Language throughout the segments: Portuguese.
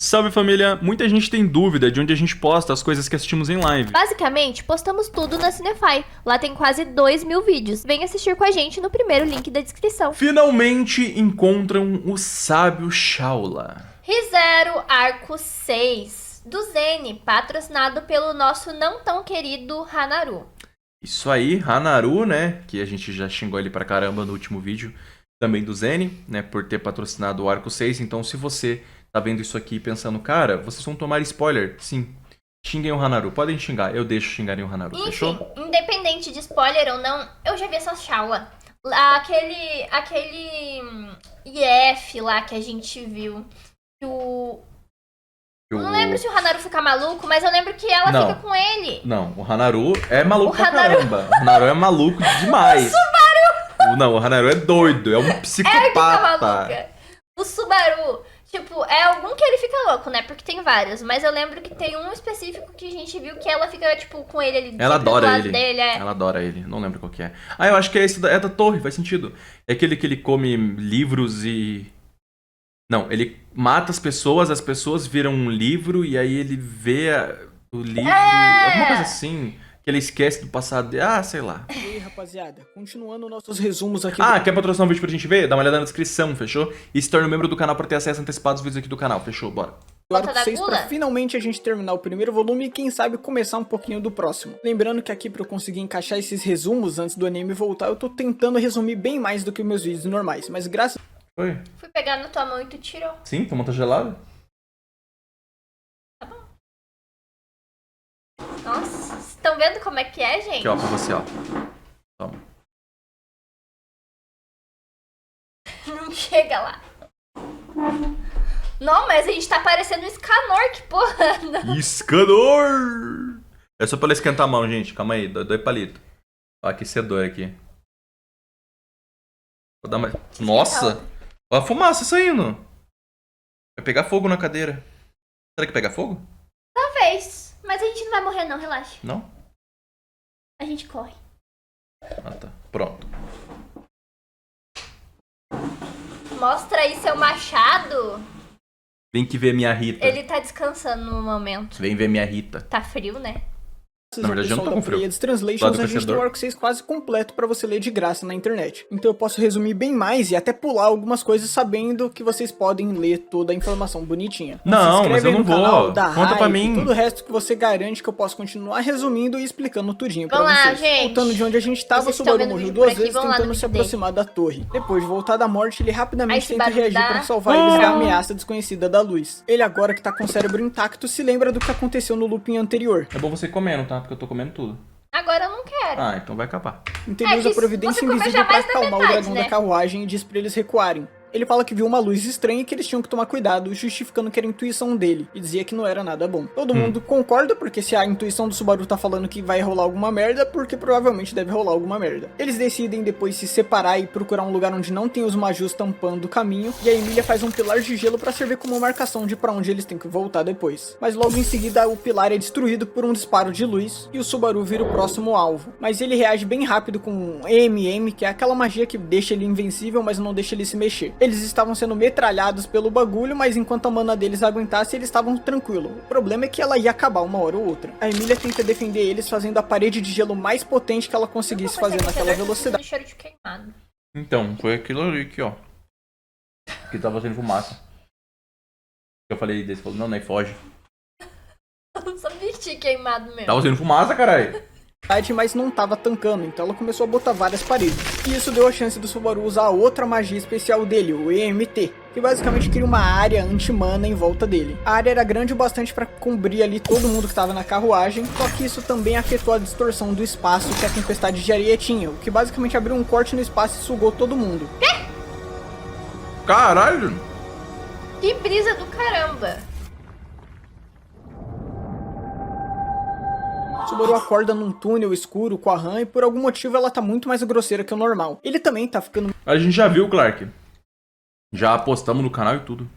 Salve família! Muita gente tem dúvida de onde a gente posta as coisas que assistimos em live. Basicamente, postamos tudo na Cinefy. Lá tem quase 2.000 vídeos. Vem assistir com a gente no primeiro link da descrição. Finalmente encontram o sábio Shaula. ReZero Arco 6, do Zen, patrocinado pelo nosso não tão querido Hanaru. Isso aí, Hanaru, né? Que a gente já xingou ele pra caramba no último vídeo. Também do Zen, né? Por ter patrocinado o Arco 6. Então se você tá vendo isso aqui pensando, cara, vocês vão tomar spoiler? Sim. Xinguem o Hanaru. Podem xingar. Eu deixo xingarem o Hanaru. Enfim, Fechou? independente de spoiler ou não, eu já vi essa Shaula. Aquele IF lá que a gente viu. Que o... Eu não lembro se o Hanaru fica maluco, mas eu lembro que ela Não. fica com ele. Não, o Hanaru é maluco O pra Hanaru- caramba. O Hanaru é maluco demais. Não, o Hanaru é doido. É um Ela que tá psicopata. maluca. O Subaru, tipo, é algum que ele fica louco, né? Porque tem vários. Mas eu lembro que tem um específico que a gente viu que ela fica, tipo, com ele ali. Ela sempre do adora lado ele. dele, é. Ela adora ele. Não lembro qual que é. Ah, eu acho que é esse é da torre. Faz sentido. É aquele que ele come livros e... Não, ele mata as pessoas viram um livro e aí ele vê o livro... Alguma coisa assim. Que ele esquece do passado dele. Ah, sei lá. E aí, rapaziada, continuando nossos resumos aqui. Ah, quer patrocinar um vídeo pra gente ver? Dá uma olhada na descrição, fechou? E se torne membro do canal pra ter acesso antecipado aos vídeos aqui do canal, fechou? Bora. do Arco Bota da 6 gula? pra finalmente a gente terminar o primeiro volume e quem sabe começar um pouquinho do próximo. Lembrando que aqui pra eu conseguir encaixar esses resumos antes do anime voltar, eu tô tentando resumir bem mais do que meus vídeos normais, mas graças Oi? Fui pegar na tua mão e tu tirou. Sim, tua mão tá gelada? Nossa, vocês estão vendo como é que é, gente? Aqui, ó, pra você, ó. Toma. Não chega lá. Não, mas a gente tá parecendo um Scanor, que porra. Iscador! É só pra ela esquentar a mão, gente. Calma aí, dois palitos. Ó, aquecedor aqui. Vou dar mais... Nossa! Olha a fumaça saindo. Vai pegar fogo na cadeira. Será que pega fogo? Talvez. Mas a gente não vai morrer não, relaxa. Não? A gente corre. Ah, tá. Pronto. Mostra aí seu machado. Vem que ver minha Rita. Ele tá descansando no momento. Vem ver minha Rita. Tá frio, né? Na verdade, eu não tô ao com pessoal da frio. Pleiades Lá Translations, do a gente tem aquecedor. o Arco 6 quase completo pra você ler de graça na internet. Então eu posso resumir bem mais e até pular algumas coisas sabendo que vocês podem ler toda a informação bonitinha. Então, Não, se inscreve mas eu aí não no vou. canal, dá Conta pra hype, mim. todo o resto que você garante que eu posso continuar resumindo e explicando tudinho pra Vamos lá, vocês. gente. Voltando de onde a gente tava, o Vocês estão Subaru vendo o morreu vídeo duas por aqui, vezes vamos lá no tentando se vídeo dele. aproximar da torre. Depois de voltar da morte, ele Aí rapidamente esse tenta barulho reagir dá- pra salvar eles da ameaça desconhecida da luz. Ele agora que tá com o cérebro intacto se lembra do que aconteceu no looping anterior. É bom você ir comendo, tá? Porque eu tô comendo tudo. Agora eu não quero. Ah, então vai acabar. Então ele É usa que a providência você comeu invisível já pra mais da acalmar o metade, dragão né? da carruagem e diz pra eles recuarem. Ele fala que viu uma luz estranha e que eles tinham que tomar cuidado, justificando que era a intuição dele, e dizia que não era nada bom. Todo mundo concorda, porque se a intuição do Subaru tá falando que vai rolar alguma merda, porque provavelmente deve rolar alguma merda. Eles decidem depois se separar e procurar um lugar onde não tem os Majus tampando o caminho, e a Emília faz um pilar de gelo pra servir como marcação de pra onde eles têm que voltar depois. Mas logo em seguida o pilar é destruído por um disparo de luz, e o Subaru vira o próximo alvo. Mas ele reage bem rápido com um EMM, que é aquela magia que deixa ele invencível, mas não deixa ele se mexer. Eles estavam sendo metralhados pelo bagulho, mas enquanto a mana deles aguentasse, eles estavam tranquilos. O problema é que ela ia acabar uma hora ou outra. A Emília tenta defender eles fazendo a parede de gelo mais potente que ela conseguisse fazer naquela velocidade. Cheiro de queimado. Então, foi aquilo ali aqui, ó. Que tava sendo fumaça. Eu falei desse, falou, não, nem foge. Eu só vesti queimado mesmo. Tava sendo fumaça, caralho. Mas não tava tancando, então ela começou a botar várias paredes. E isso deu a chance do Subaru usar a outra magia especial dele, o EMT, que basicamente cria uma área anti-mana em volta dele. A área era grande o bastante para cobrir ali todo mundo que tava na carruagem, só que isso também afetou a distorção do espaço que a tempestade de areia tinha, o que basicamente abriu um corte no espaço e sugou todo mundo. Caralho. Que brisa do caramba. Subaru acorda num túnel escuro com a Han e por algum motivo ela tá muito mais grosseira que o normal. Ele também tá ficando A gente já viu, Clark. Já apostamos no canal e tudo.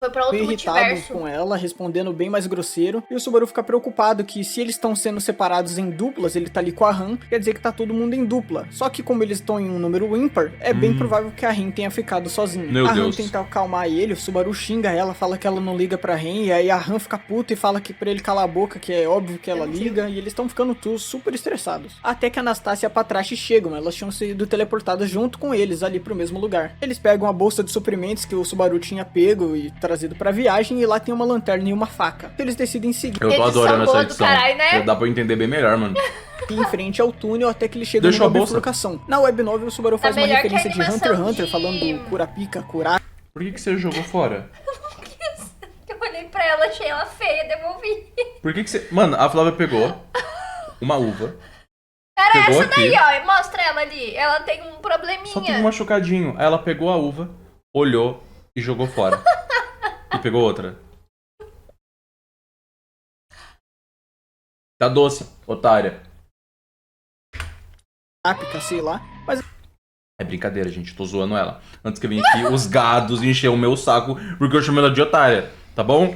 Foi pra outro irritado multiverso. com ela, respondendo bem mais grosseiro, e o Subaru fica preocupado que se eles estão sendo separados em duplas, ele tá ali com a Han, quer dizer que tá todo mundo em dupla. Só que como eles estão em um número ímpar, é bem provável que a Ren tenha ficado sozinha. Meu a Han Deus. tenta acalmar ele, o Subaru xinga ela, fala que ela não liga pra Ren, e aí a Han fica puta e fala que pra ele calar a boca, que é óbvio que ela liga, e eles estão ficando todos super estressados. Até que a Anastasia e a Patrache chegam, elas tinham sido teleportadas junto com eles ali pro mesmo lugar. Eles pegam a bolsa de suprimentos que o Subaru tinha pego e trazido pra viagem, e lá tem uma lanterna e uma faca. Eles decidem seguir Eu tô Edição adorando essa boa do edição. caralho, né? Dá pra eu entender bem melhor, mano. em frente ao túnel até que ele chega Deixou numa a bolsa. bifurcação. Na web novel, o Subaru faz uma melhor que a referência de Hunter x animação Hunter, de- falando do Kurapika, Kurapika. Por que você jogou fora? Eu olhei pra ela, achei ela feia, devolvi. Por que você... Mano, a Flávia pegou uma uva. Era Pegou essa daí, aqui. ó. Mostra ela ali. Ela tem um probleminha. Só tem um machucadinho. Aí ela pegou a uva, olhou e jogou fora. E pegou outra. Tá doce, otária. Kurapika, sei lá. Mas É brincadeira, gente. Tô zoando ela. Antes que eu vim aqui, os gados encheu o meu saco porque eu chamei ela de otária. Tá bom?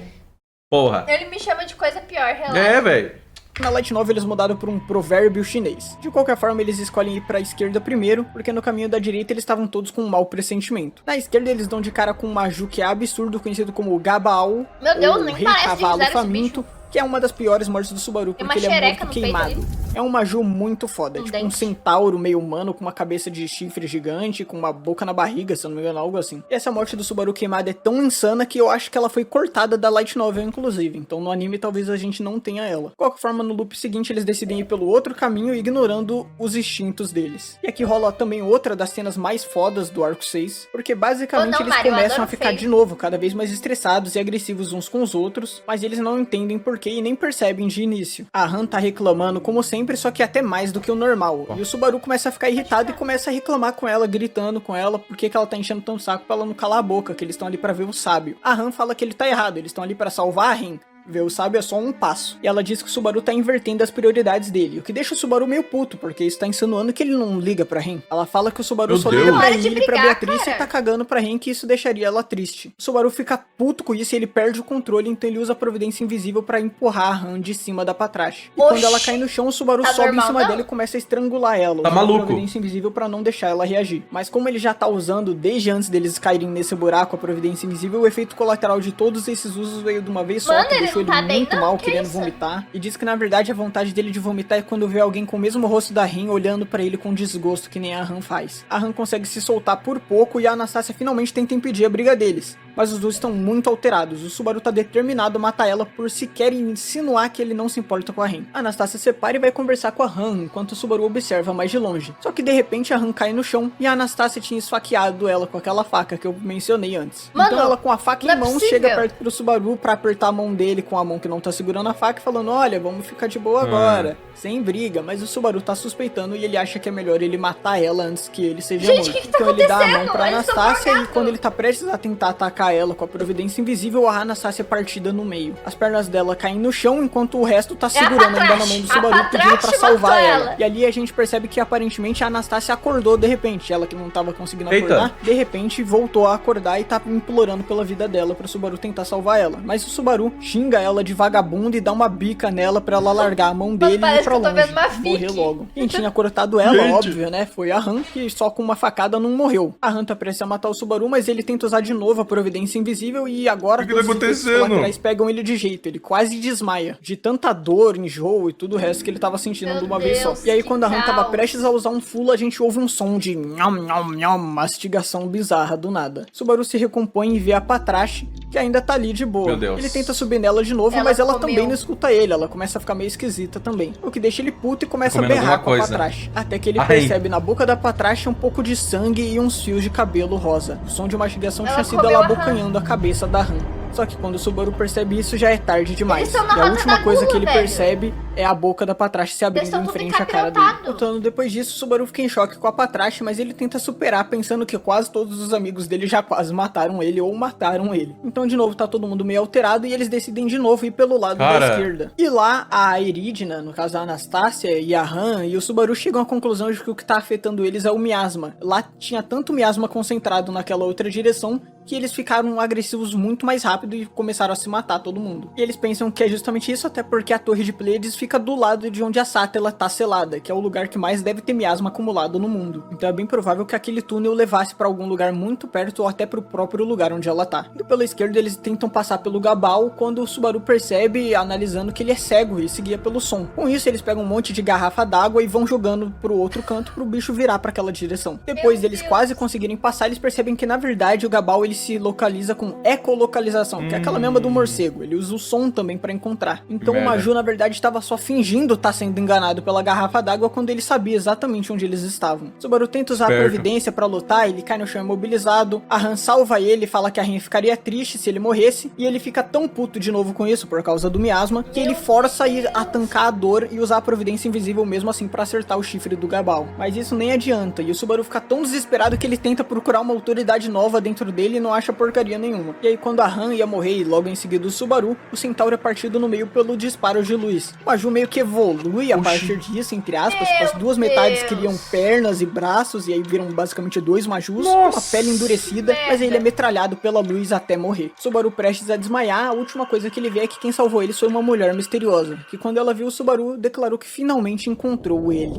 Porra. Ele me chama de coisa pior, relaxa. É, velho. na light novel eles mudaram por um provérbio chinês. De qualquer forma, eles escolhem ir pra esquerda primeiro, porque no caminho da direita eles estavam todos com um mau pressentimento. Na esquerda eles dão de cara com um Maju que é absurdo, conhecido como Gabao, Meu Deus, ou nem Rei parece Cavalo fizeram esse Faminto, que é uma das piores mortes do Subaru, Tem uma porque ele é xereca morto no peito queimado. É um Maju muito foda, Um tipo um dente. centauro meio humano com uma cabeça de chifre gigante, com uma boca na barriga, se eu não me engano, algo assim. E essa morte do Subaru queimado é tão insana que eu acho que ela foi cortada da light novel, inclusive. Então no anime talvez a gente não tenha ela. De qualquer forma, no loop seguinte eles decidem ir pelo outro caminho, ignorando os instintos deles. E aqui rola também outra das cenas mais fodas do arco 6, porque basicamente Oh, não, eles Mário, eu começam a adoro ficar Faith. de novo, cada vez mais estressados e agressivos uns com os outros, mas eles não entendem porquê e nem percebem de início. A Han tá reclamando como sempre, só que até mais do que o normal. E o Subaru começa a ficar irritado e começa a reclamar com ela, gritando com ela, porque que ela tá enchendo tão saco pra ela não calar a boca, que eles estão ali pra ver o sábio. A Han fala que ele tá errado, eles estão ali pra salvar a Ren. Ver o sábio é só um passo. E ela diz que o Subaru tá invertendo as prioridades dele, o que deixa o Subaru meio puto, porque isso tá insinuando que ele não liga pra Ren. Ela fala que o Subaru Meu só Deus. liga pra Para de ele e pra brigar, Beatriz cara. e tá cagando pra Ren, que isso deixaria ela triste. O Subaru fica puto com isso e ele perde o controle, então ele usa a providência invisível pra empurrar a Han de cima da Patrache. E Oxi. quando ela cai no chão, o Subaru Tá sobe normal, em cima não? dela e começa a estrangular ela, Tá usando maluco. a providência invisível pra não deixar ela reagir. Mas como ele já tá usando desde antes deles caírem nesse buraco a providência invisível, o efeito colateral de todos esses usos veio de uma vez só, Mano, que ele deixou não ele tá bem, muito não? mal, Que querendo isso? vomitar. E diz que na verdade a vontade dele de vomitar é quando vê alguém com o mesmo rosto da Ren olhando pra ele com desgosto, que nem a Han faz. A Han consegue se soltar por pouco e a Anastasia finalmente tenta impedir a briga deles. Mas os dois estão muito alterados. O Subaru tá determinado a matar ela por sequer insinuar que ele não se importa com a Ren. A Anastasia separa e vai conversar com a Han, enquanto o Subaru observa mais de longe. Só que de repente a Han cai no chão e a Anastasia tinha esfaqueado ela com aquela faca que eu mencionei antes. Mano, então ela com a faca não em é mão possível. chega perto pro Subaru pra apertar a mão dele com a mão que não tá segurando a faca, falando: olha, vamos ficar de boa agora, sem briga. Mas o Subaru tá suspeitando e ele acha que é melhor ele matar ela antes que ele seja Gente, morto. que tá Então ele dá a mão acontecendo? pra Eles tão Anastasia e morgando. quando ele tá prestes a tentar atacar ela com a providência invisível, a Anastasia é partida no meio. As pernas dela caem no chão enquanto o resto tá segurando ainda na mão do A Subaru, pedindo pra Patrache salvar matou ela. ela. E ali a gente percebe que aparentemente a Anastasia acordou de repente. Ela que não tava conseguindo Eita. acordar, de repente voltou a acordar e tá implorando pela vida dela pro Subaru tentar salvar ela. Mas o Subaru xinga ela de vagabunda e dá uma bica nela pra ela largar a mão dele e parece ir pra que eu tô longe, vendo uma morrer fic. logo. Quem tinha cortado ela, Gente. óbvio, né, foi a Han, que só com uma facada não morreu. A Han tá prestes a matar o Subaru, mas ele tenta usar de novo a providência invisível e agora O que tá todos os efeitos acontecendo? colaterais pegam ele de jeito. Ele quase desmaia, de tanta dor, enjoo e tudo o resto que ele tava sentindo Meu de uma vez só. Deus, E aí que quando a Han tava caos. prestes a usar um fulo, a gente ouve um som de nham, nham, nham, mastigação bizarra do nada. Subaru se recompõe e vê a Patrache, que ainda tá ali de boa. Meu Deus. Ele tenta subir nela de novo, Ela mas ela comeu. também não escuta ele. Ela começa a ficar meio esquisita também. O que deixa ele puto e começa a Comendo berrar alguma com a coisa. Patrache. Até que ele Ai. percebe na boca da Patrache um pouco de sangue e uns fios de cabelo rosa. O som de mastigação Ela tinha sido comeu ela a Han. abocanhando a cabeça da Han. Só que quando o Subaru percebe isso, já é tarde demais. Eles estão na E a rota última da coisa gula, que ele velho. percebe é a boca da Patrasche se abrindo Eles tão em tudo frente à cara dele. encapirotados. Lutando depois disso, o Subaru fica em choque com a Patrasche, mas ele tenta superar pensando que quase todos os amigos dele já quase mataram ele ou mataram ele. Então de novo tá todo mundo meio alterado e eles decidem de novo ir pelo lado da esquerda. E lá a Eridna, no caso a Anastácia e a Han e o Subaru chegam à conclusão de que o que tá afetando eles é o miasma. Lá tinha tanto miasma concentrado naquela outra direção que eles ficaram agressivos muito mais rápido e começaram a se matar todo mundo. E eles pensam que é justamente isso, até porque a Torre de Pleiades fica do lado de onde a Sátela tá selada, que é o lugar que mais deve ter miasma acumulado no mundo. Então é bem provável que aquele túnel levasse pra algum lugar muito perto ou até pro próprio lugar onde ela tá. Indo pela esquerda, eles tentam passar pelo Gabal quando o Subaru percebe, analisando que ele é cego e se guia pelo som. Com isso, eles pegam um monte de garrafa d'água e vão jogando pro outro canto pro bicho virar pra aquela direção. Depois deles quase conseguirem passar, eles percebem que na verdade o Gabal ele se localiza com ecolocalização, que é aquela mesma do morcego. Ele usa o som também pra encontrar. Então o Maju na verdade estava só fingindo estar sendo enganado pela garrafa d'água quando ele sabia exatamente onde eles estavam. Subaru tenta usar a providência pra lutar, ele cai no chão imobilizado. A Han salva ele, fala que a Rin ficaria triste se ele morresse, e ele fica tão puto de novo com isso por causa do miasma, que ele força a tancar a dor e usar a providência invisível mesmo assim pra acertar o chifre do Gabal. Mas isso nem adianta, e o Subaru fica tão desesperado que ele tenta procurar uma autoridade nova dentro dele e não acha porcaria nenhuma. E aí quando a Han ia morrer e logo em seguida o Subaru, o Centauro é partido no meio pelo disparo de luz. O Maju meio que evolui a partir disso, entre aspas, as duas metades criam pernas e braços, e aí viram basicamente dois Majus, com a pele endurecida, mas ele é metralhado pela luz até morrer. Subaru prestes a desmaiar, a última coisa que ele vê é que quem salvou ele foi uma mulher misteriosa, que quando ela viu o Subaru, declarou que finalmente encontrou ele.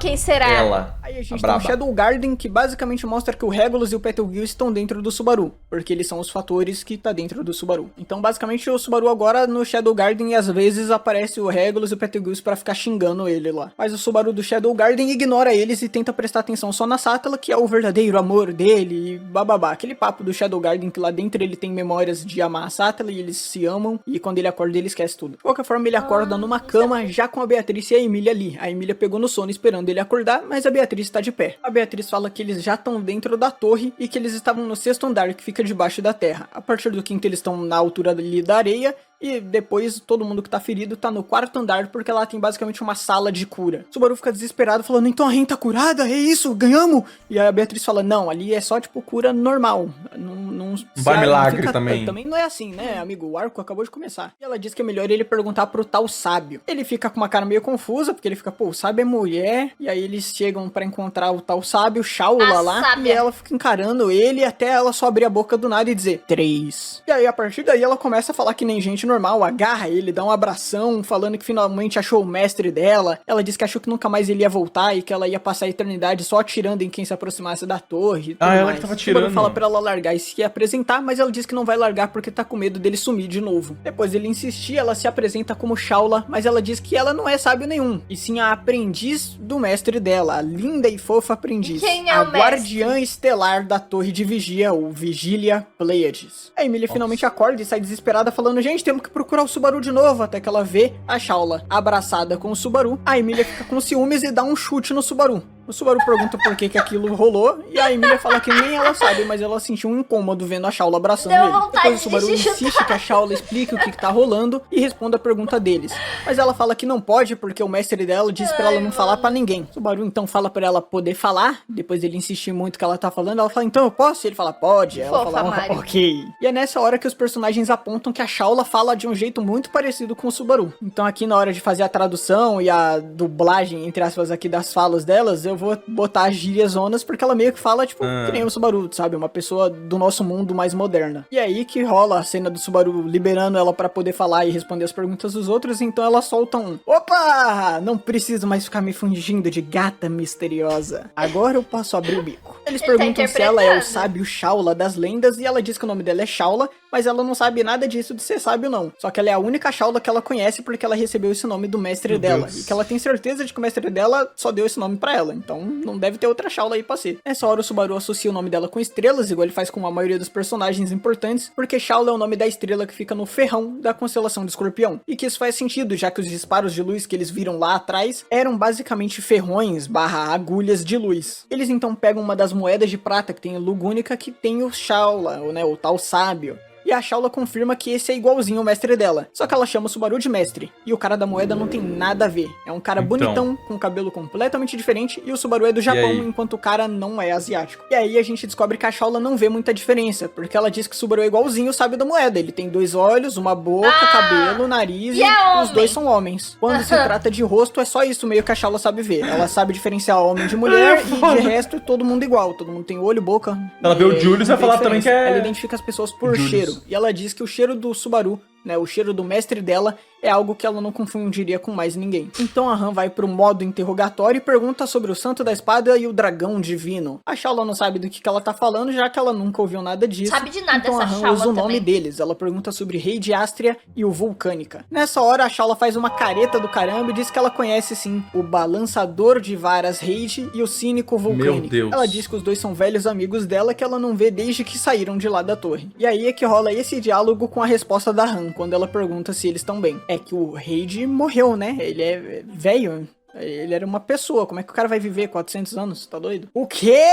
Quem será? Ela. Aí a gente tem o Shadow Garden, que basicamente mostra que o Regulus e o Betelgeuse estão dentro do Subaru, porque eles são os fatores que tá dentro do Subaru. Então basicamente o Subaru agora no Shadow Garden, e às vezes aparece o Regulus e o Betelgeuse pra ficar xingando ele lá. Mas o Subaru do Shadow Garden ignora eles e tenta prestar atenção só na Sátela, que é o verdadeiro amor dele e bababá. Aquele papo do Shadow Garden que lá dentro ele tem memórias de amar a Sátela e eles se amam, e quando ele acorda ele esquece tudo. De qualquer forma ele acorda numa cama já com a Beatriz e a Emília ali. A Emília pegou no sono esperando ele acordar, mas a Beatriz está de pé. A Beatriz fala que eles já estão dentro da torre e que eles estavam no 6º andar, que fica debaixo da terra. A partir do 5º eles estão na altura ali da areia, e depois todo mundo que tá ferido tá no 4º andar, porque lá tem basicamente uma sala de cura. Subaru fica desesperado falando, então a Rin tá curada? É isso? Ganhamos? E a Beatriz fala, não, ali é só tipo cura normal. Não vai milagre também. Também não é assim, né, amigo? O arco acabou de começar. E ela diz que é melhor ele perguntar pro tal sábio. Ele fica com uma cara meio confusa, porque ele fica, pô, o sábio é mulher. E aí eles chegam pra encontrar o tal sábio, Shaula lá. Sábia. E ela fica encarando ele até ela só abrir a boca do nada e dizer 3. E aí a partir daí ela começa a falar que nem gente normal, agarra ele, dá um abração, falando que finalmente achou o mestre dela. Ela disse que achou que nunca mais ele ia voltar e que ela ia passar a eternidade só atirando em quem se aproximasse da torre. Ela que tava atirando. Ele fala pra ela largar e se apresentar, mas ela diz que não vai largar porque tá com medo dele sumir de novo. Depois ele insistir, ela se apresenta como Shaula, mas ela diz que ela não é sábio nenhum, e sim a aprendiz do mestre dela, a linda e fofa aprendiz. Quem é a o mestre? guardiã estelar da torre de vigia, ou Vigília Pleiades. A Emília finalmente acorda e sai desesperada falando, gente, temos que procurar o Subaru de novo, até que ela vê a Shaula abraçada com o Subaru. A Emília fica com ciúmes e dá um chute no Subaru. O Subaru pergunta por que aquilo rolou, e a Emília fala que nem ela sabe, mas ela sentiu um incômodo vendo a Shaula abraçando Deu ele. vontade Depois o Subaru de insiste que a Shaula explique o que tá rolando e responda a pergunta deles. Mas ela fala que não pode, porque o mestre dela disse pra ela não falar pra ninguém. O Subaru então fala pra ela poder falar, depois ele insistir muito que ela tá falando, ela fala, então eu posso? E ele fala, pode. Ela Fofa, fala, Mari. ok. E é nessa hora que os personagens apontam que a Shaula fala de um jeito muito parecido com o Subaru. Então aqui na hora de fazer a tradução e a dublagem, entre aspas, aqui das falas delas, eu vou botar as gírias zonas, porque ela meio que fala, tipo, que nem o Subaru, sabe? Uma pessoa do nosso mundo mais moderna. E é aí que rola a cena do Subaru liberando ela pra poder falar e responder as perguntas dos outros, então ela solta um, opa! Não preciso mais ficar me fingindo de gata misteriosa. Agora eu posso abrir o bico. Eles Ele tá perguntam se ela é o interpretando. sábio Shaula das lendas, e ela diz que o nome dela é Shaula, mas ela não sabe nada disso de ser sábio, não. Só que ela é a única Shaula que ela conhece porque ela recebeu esse nome do mestre dela. Deus. E que ela tem certeza de que o mestre dela só deu esse nome pra ela. Então não deve ter outra Shaula aí pra ser. Nessa hora o Subaru associa o nome dela com estrelas, igual ele faz com a maioria dos personagens importantes, porque Shaula é o nome da estrela que fica no ferrão da constelação de Escorpião. E que isso faz sentido, já que os disparos de luz que eles viram lá atrás eram basicamente ferrões / agulhas de luz. Eles então pegam uma das moedas de prata que tem em Lugúnica, que tem o Shaula, né, o tal sábio. e a Shaula confirma que esse é igualzinho ao mestre dela. Só que ela chama o Subaru de mestre, e o cara da moeda não tem nada a ver. É um cara bonitão, com cabelo completamente diferente, e o Subaru é do Japão, enquanto o cara não é asiático. E aí a gente descobre que a Shaula não vê muita diferença, porque ela diz que o Subaru é igualzinho ao sábio da moeda. Ele tem 2 olhos, uma boca, cabelo, nariz, e os dois são homens. Quando se trata de rosto, é só isso meio que a Shaula sabe ver. Ela sabe diferenciar homem de mulher, e de resto é todo mundo igual. Todo mundo tem olho, boca. Ela vê o Julius e vai falar também que é... Ela identifica as pessoas por cheiro. E ela diz que o cheiro do Subaru, né, o cheiro do mestre dela, é algo que ela não confundiria com mais ninguém. Então a Han vai pro modo interrogatório e pergunta sobre o Santo da Espada e o Dragão Divino. A Shaula não sabe do que ela tá falando, já que ela nunca ouviu nada disso. Sabe de nada então essa a Han Shaula usa o nome também. deles. Ela pergunta sobre Rei de Ástria e o Vulcânica. Nessa hora a Shaula faz uma careta do caramba e diz que ela conhece sim o Balançador de Varas Reid e o Cínico Vulcânico. Meu Deus. Ela diz que os dois são velhos amigos dela que ela não vê desde que saíram de lá da torre. E aí é que rola esse diálogo com a resposta da Han, quando ela pergunta se eles estão bem. É que o Reid morreu, né? Ele é velho. Ele era uma pessoa. Como é que o cara vai viver 400 anos? Tá doido? O quê?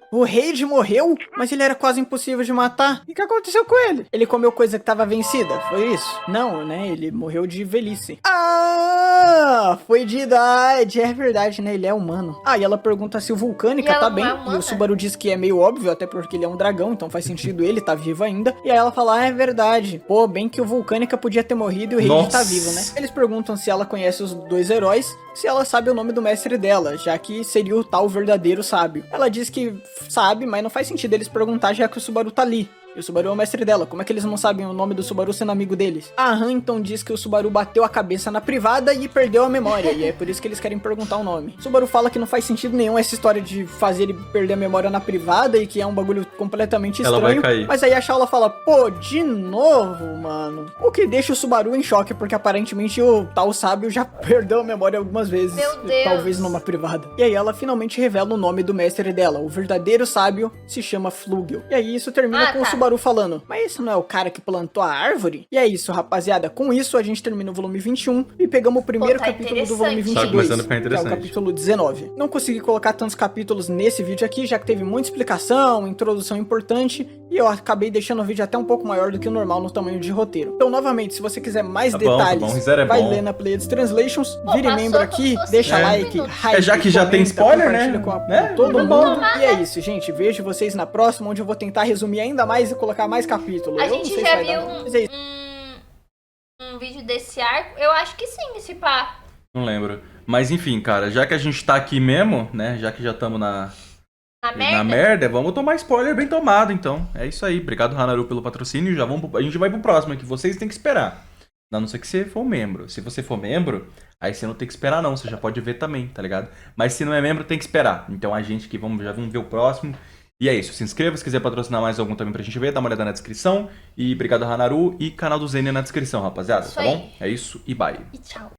O Reid morreu? Mas ele era quase impossível de matar. E o que aconteceu com ele? Ele comeu coisa que tava vencida? Foi isso? Não, né? Ele morreu de velhice. Ah! Foi de idade. É verdade, né? Ele é humano. Ah, e ela pergunta se o Vulcânica tá bem. E o Subaru diz que é meio óbvio, até porque ele é um dragão, então faz sentido ele tá vivo ainda. E aí ela fala, ah, é verdade. Pô, bem que o Vulcânica podia ter morrido e o Reid tá vivo, né? Eles perguntam se ela conhece os dois heróis, se ela sabe o nome do mestre dela, já que seria o tal verdadeiro sábio. Ela diz que sabe, mas não faz sentido eles perguntar já que o Subaru tá ali. E o Subaru é o mestre dela. Como é que eles não sabem o nome do Subaru sendo amigo deles? A Han então diz que o Subaru bateu a cabeça na privada e perdeu a memória. E é por isso que eles querem perguntar o nome. O Subaru fala que não faz sentido nenhum essa história de fazer ele perder a memória na privada e que é um bagulho completamente estranho. Ela vai cair. Mas aí a Shaula fala, pô, de novo, mano. O que deixa o Subaru em choque, porque aparentemente o tal sábio já perdeu a memória algumas vezes. Meu Deus. Talvez numa privada. E aí ela finalmente revela o nome do mestre dela. O verdadeiro sábio se chama Flugel. E aí isso termina com o Subaru falando, mas esse não é o cara que plantou a árvore? E é isso, rapaziada. Com isso, a gente termina o volume 21 e pegamos o primeiro capítulo do volume 22, começando a ficar que é o interessante. capítulo 19. Não consegui colocar tantos capítulos nesse vídeo aqui, já que teve muita explicação, introdução importante, e eu acabei deixando o vídeo até um pouco maior do que o normal no tamanho de roteiro. Então, novamente, se você quiser mais detalhes, vai ler na Pleiades Translations, vire membro aqui, deixa like, hype, já que já tem spoiler, né? Com todo mundo. E é isso, gente. Vejo vocês na próxima, onde eu vou tentar resumir ainda mais e colocar mais capítulo. A Eu não gente sei já se vai viu dar, mas é isso. um vídeo desse arco? Eu acho que sim, esse pá. Não lembro. Mas enfim, cara, já que a gente tá aqui mesmo, né? Já que já estamos na merda, vamos tomar spoiler bem tomado, então. É isso aí. Obrigado, Hanaru, pelo patrocínio. Já vamos a gente vai pro próximo, que vocês têm que esperar. A não ser que você for membro. Se você for membro, aí você não tem que esperar, não. Você já pode ver também, tá ligado? Mas se não é membro, tem que esperar. Então a gente que já vamos ver o próximo. E é isso. Se inscreva, se quiser patrocinar mais algum também pra gente ver, dá uma olhada na descrição. E obrigado, Hanaru. E canal do Zenia na descrição, rapaziada. Tá bom? É isso e bye. E tchau.